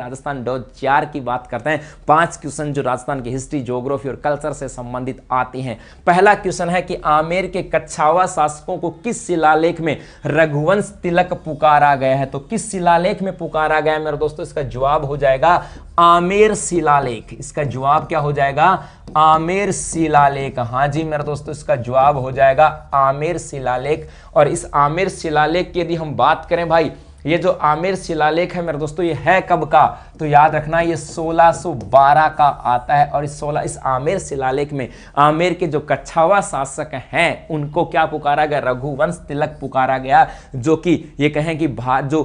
राजस्थान 2004 की बात करते हैं। 5 क्वेश्चन जो राजस्थान की हिस्ट्री, ज्योग्राफी और कल्चर से संबंधित आते हैं। पहला क्वेश्चन है कि आमेर के कच्छावा शासकों को किस शिलालेख में रघुवंश तिलक पुकारा गया है? तो किस शिलालेख में पुकारा गया है मेरे दोस्तों? इसका जवाब हो जाएगा आमेर शिलालेख। इसका जवाब क्या हो जाएगा? आमेर शिलालेख। हाँ जी मेरे दोस्तों, इसका जवाब हो जाएगा आमेर शिलालेख। और इस आमेर शिलालेख की यदि हम बात करें भाई, ये जो आमेर शिलालेख है मेरे दोस्तों, ये है कब का? तो याद रखना ये 1612 का आता है। और इस आमेर शिलालेख में आमेर के जो कच्छावा शासक हैं उनको क्या पुकारा गया? रघुवंश तिलक पुकारा गया। जो कि ये कहें कि जो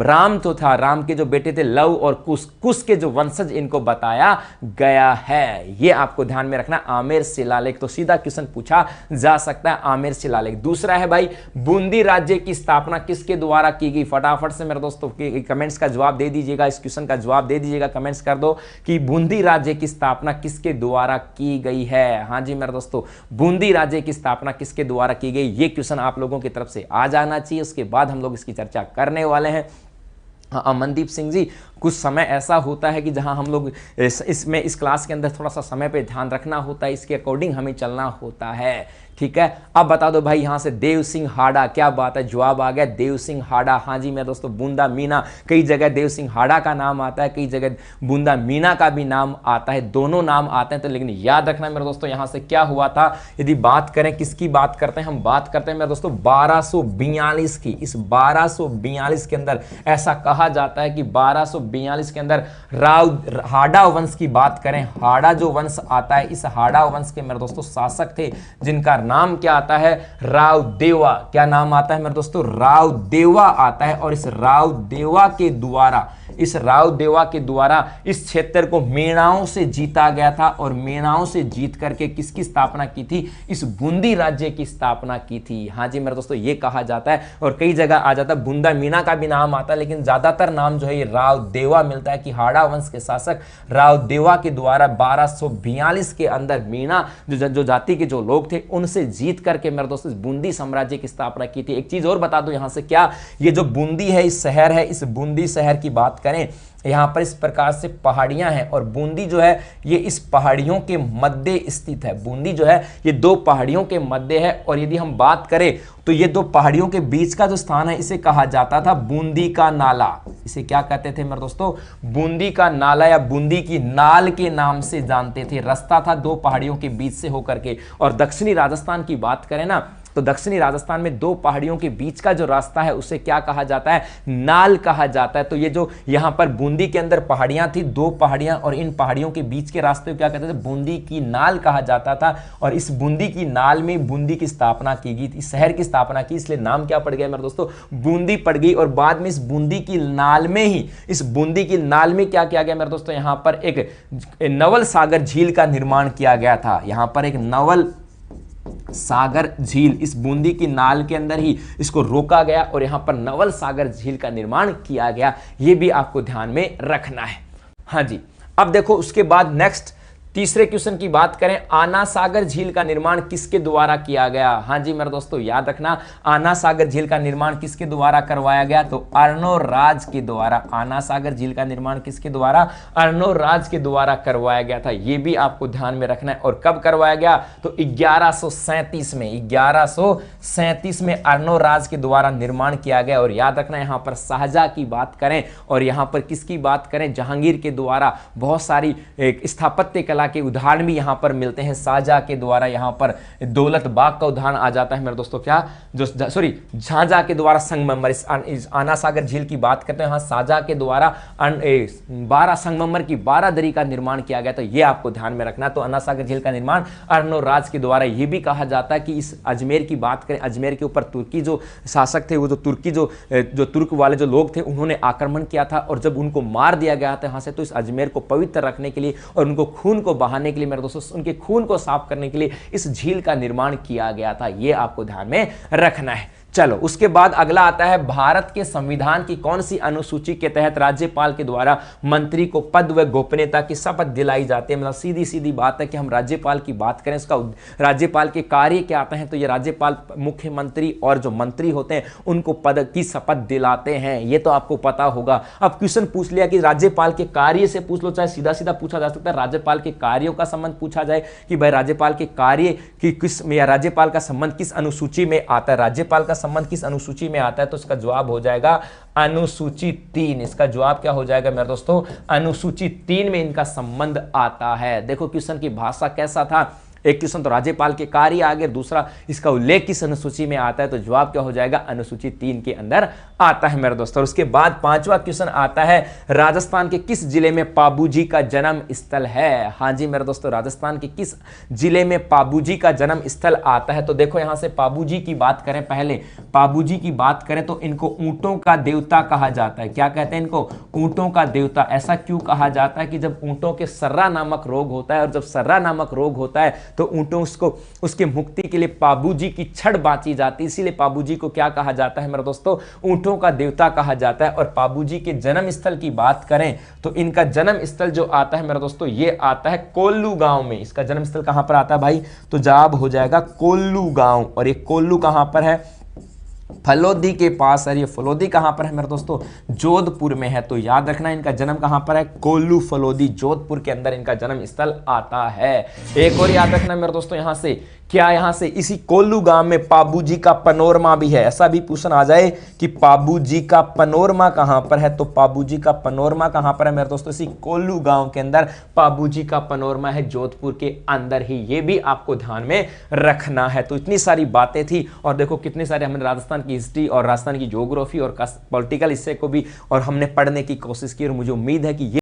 राम तो था, राम के जो बेटे थे लव और कुश के जो वंशज, इनको बताया गया है। ये आपको ध्यान में रखना, आमेर शिलालेख। तो सीधा क्वेश्चन पूछा जा सकता है आमेर शिलालेख। दूसरा है भाई, बूंदी राज्य की स्थापना किसके द्वारा की गई? फटाफट से मेरे दोस्तों कमेंट्स का जवाब दे दीजिएगा, इस क्वेश्चन का जवाब दे दीजिएगा, कमेंट्स कर दो कि बूंदी राज्य की स्थापना किसके द्वारा की गई है। हाँ जी मेरे दोस्तों, बूंदी राज्य की स्थापना किसके द्वारा की गई? ये क्वेश्चन आप लोगों की तरफ से आ जाना चाहिए। उसके बाद हम लोग इसकी चर्चा करने वाले हैं। हाँ अमनदीप सिंह जी, कुछ समय ऐसा होता है कि जहां हम लोग इस क्लास के अंदर थोड़ा सा समय पे ध्यान रखना होता है, इसके अकॉर्डिंग हमें चलना होता है। ठीक है, अब बता दो भाई यहां से देव सिंह हाड़ा, क्या बात है, जवाब आ गया देव सिंह हाड़ा। हाँ जी मेरे दोस्तों, बूंदा मीना, कई जगह देव सिंह हाड़ा का नाम आता है, कई जगह बूंदा मीना का भी नाम आता है, दोनों नाम आते हैं। तो लेकिन याद रखना मेरे दोस्तों, यहां से क्या हुआ था, यदि बात करें किसकी बात करते हैं, हम बात करते हैं मेरे दोस्तों 1242 की। इस 1242 के अंदर ऐसा कहा जाता है कि 1242 के अंदर हाड़ा वंश की बात करें, हाड़ा जो वंश आता है, इस हाड़ा वंश के मेरे दोस्तों शासक थे जिनका नाम क्या आता है? राव देवा। क्या नाम आता है मेरे दोस्तों? राव देवा आता है। और इस राव देवा के द्वारा इस क्षेत्र को मेणाओं से जीता गया था। और मेणाओं से जीत करके किसकी स्थापना की थी? इस बूंदी राज्य की स्थापना की थी। हाँ जी मेरे दोस्तों, ये कहा जाता है। और कई जगह आ जाता है बूंदा मीना का भी नाम आता है, लेकिन ज्यादातर नाम जो है ये राव देवा मिलता है कि हाड़ा वंश के शासक राव देवा के द्वारा 1242 के अंदर मीना जो जाति के जो लोग थे उनसे जीत करके मेरे दोस्तों बूंदी साम्राज्य की स्थापना की थी। एक चीज और बता दो यहां से, क्या ये जो बूंदी है, इस शहर है, इस बूंदी शहर की बात करें, यहां पर इस प्रकार से पहाड़ियां हैं और बूंदी जो है ये इस पहाड़ियों के मध्य स्थित है। बूंदी जो है ये दो पहाड़ियों के मध्य है। और यदि हम बात करें तो ये दो पहाड़ियों के बीच का जो स्थान है इसे कहा जाता था बूंदी का नाला। इसे क्या कहते थे मेरे दोस्तों? बूंदी का नाला या बूंदी की नाल के नाम से जानते थे। रास्ता था दो पहाड़ियों के बीच से होकर के। और दक्षिणी राजस्थान की बात करें ना, तो दक्षिणी राजस्थान में दो पहाड़ियों के बीच का जो रास्ता है उसे क्या कहा जाता है? नाल कहा जाता है। तो ये जो यहां पर बूंदी के अंदर पहाड़ियां थी, दो पहाड़ियां, और इन पहाड़ियों के बीच के रास्ते को क्या कहते थे? बूंदी की नाल कहा जाता था। और इस बूंदी की नाल में बूंदी की स्थापना की गई थी, शहर की स्थापना की, इसलिए नाम क्या पड़ गया मेरे दोस्तों? बूंदी पड़ गई। और बाद में इस बूंदी की नाल में ही, इस बूंदी की नाल में क्या किया गया मेरे दोस्तों? यहां पर एक नवल सागर झील का निर्माण किया गया था। यहां पर एक नवल सागर झील, इस बूंदी की नाल के अंदर ही इसको रोका गया और यहां पर नवल सागर झील का निर्माण किया गया। यह भी आपको ध्यान में रखना है। हाँ जी, अब देखो उसके बाद नेक्स्ट तीसरे क्वेश्चन की बात करें, आना सागर झील का निर्माण किसके द्वारा किया गया? हाँ जी मेरे दोस्तों, याद रखना, आना सागर झील का निर्माण किसके द्वारा करवाया गया? तो अर्णोराज के द्वारा। आना सागर झील का निर्माण किसके द्वारा? अर्णोराज के द्वारा करवाया गया था। यह भी आपको ध्यान में रखना है। और कब करवाया गया? तो 1137 में, 1137 में अर्णोराज के द्वारा निर्माण किया गया। और याद रखना, यहां पर शाहजहां की बात करें और यहां पर किसकी बात करें? जहांगीर के द्वारा बहुत सारी स्थापत्य कला के उदाहरण भी यहां पर मिलते हैं। शाहजहां के द्वारा यहां पर दौलत बाग का उदाहरण आ जाता है मेरे दोस्तों। क्या जो शाहजहां के द्वारा संगमरमर, इस आना सागर झील की बात करते हैं, यहां शाहजहां के द्वारा 12 संगमरमर की 12 दरी का निर्माण किया गया। तो यह आपको ध्यान में रखना। तो आना सागर झील का निर्माण अर्णोराज के द्वारा। यह भी कहा जाता है कि इस अजमेर की बात करें, अजमेर के ऊपर तुर्की जो शासक थे, वो जो तुर्की जो तुर्क वाले जो लोग थे, उन्होंने आक्रमण किया था। और जब उनको मार दिया गया था यहां से, तो इस अजमेर को पवित्र रखने के लिए और उनको खून को बहाने के लिए मेरे दोस्तों, उनके खून को साफ करने के लिए इस झील का निर्माण किया गया था। यह आपको ध्यान में रखना है। चलो उसके बाद अगला आता है, भारत के संविधान की कौन सी अनुसूची के तहत राज्यपाल के द्वारा मंत्री को पद व गोपनीयता की शपथ दिलाई जाती है। मतलब सीधी सीधी बात है कि हम राज्यपाल की बात करें, उसका राज्यपाल के कार्य क्या आते हैं, तो ये राज्यपाल मुख्यमंत्री और जो मंत्री होते हैं उनको पद की शपथ दिलाते हैं, ये तो आपको पता होगा। अब क्वेश्चन पूछ लिया कि राज्यपाल के कार्य से पूछ लो, चाहे सीधा सीधा पूछा जा सकता है राज्यपाल के कार्यों का संबंध पूछा जाए कि भाई राज्यपाल के कार्य की किस, या राज्यपाल का संबंध किस अनुसूची में आता है, राज्यपाल का संबंध किस अनुसूची में आता है, तो इसका जवाब हो जाएगा अनुसूची 3। इसका जवाब क्या हो जाएगा मेरे दोस्तों, अनुसूची 3 में इनका संबंध आता है। देखो क्वेश्चन की भाषा कैसा था, एक क्वेश्चन तो राज्यपाल के कार्य आ गए, दूसरा इसका उल्लेख किस अनुसूची में आता है, तो जवाब क्या हो जाएगा, अनुसूची 3 के अंदर आता है मेरे दोस्तों। और उसके बाद पांचवा क्वेश्चन आता है, राजस्थान के किस जिले में पाबूजी का जन्म स्थल है। हाँ जी मेरे दोस्तों, राजस्थान के किस जिले में पाबूजी का जन्म स्थल आता है। तो देखो यहां से पाबूजी की बात करें, पहले पाबूजी की बात करें तो इनको ऊंटों का देवता कहा जाता है। क्या कहते हैं इनको, ऊंटों का देवता। ऐसा क्यों कहा जाता है कि जब ऊंटों के सर्रा नामक रोग होता है, और जब सर्रा नामक रोग होता है तो ऊंटों उसको उसके मुक्ति के लिए पाबूजी की छड़ बांची जाती है, इसीलिए पाबूजी को क्या कहा जाता है मेरे दोस्तों, ऊंटों का देवता कहा जाता है। और पाबूजी के जन्म स्थल की बात करें तो इनका जन्म स्थल जो आता है मेरे दोस्तों, ये आता है कोल्लू गांव में। इसका जन्म स्थल कहां पर आता है भाई, तो जवाब हो जाएगा कोल्लू गांव। और ये कोल्लू कहां पर है, फलोदी के पास है। ये फलोदी कहां पर है मेरे दोस्तों, जोधपुर में है। तो याद रखना इनका जन्म कहां पर है, कोल्लू फलोदी जोधपुर के अंदर इनका जन्म स्थल आता है। एक और याद रखना मेरे दोस्तों, यहां से क्या, यहां से इसी कोल्लू गांव में पाबूजी का पनोरमा भी है। ऐसा भी क्वेश्चन आ जाए कि पाबूजी का पनोरमा कहां पर है, तो पाबूजी का पनोरमा कहां पर है मेरे दोस्तों, इसी कोल्लू गांव के अंदर पाबूजी का पनोरमा है, जोधपुर के अंदर ही। ये भी आपको ध्यान में रखना है। तो इतनी सारी बातें थी, और देखो कितने सारे हमने राजस्थान की हिस्ट्री और राजस्थान की ज्योग्राफी और पॉलिटिकल हिस्से को भी और हमने पढ़ने की कोशिश की, और मुझे उम्मीद है कि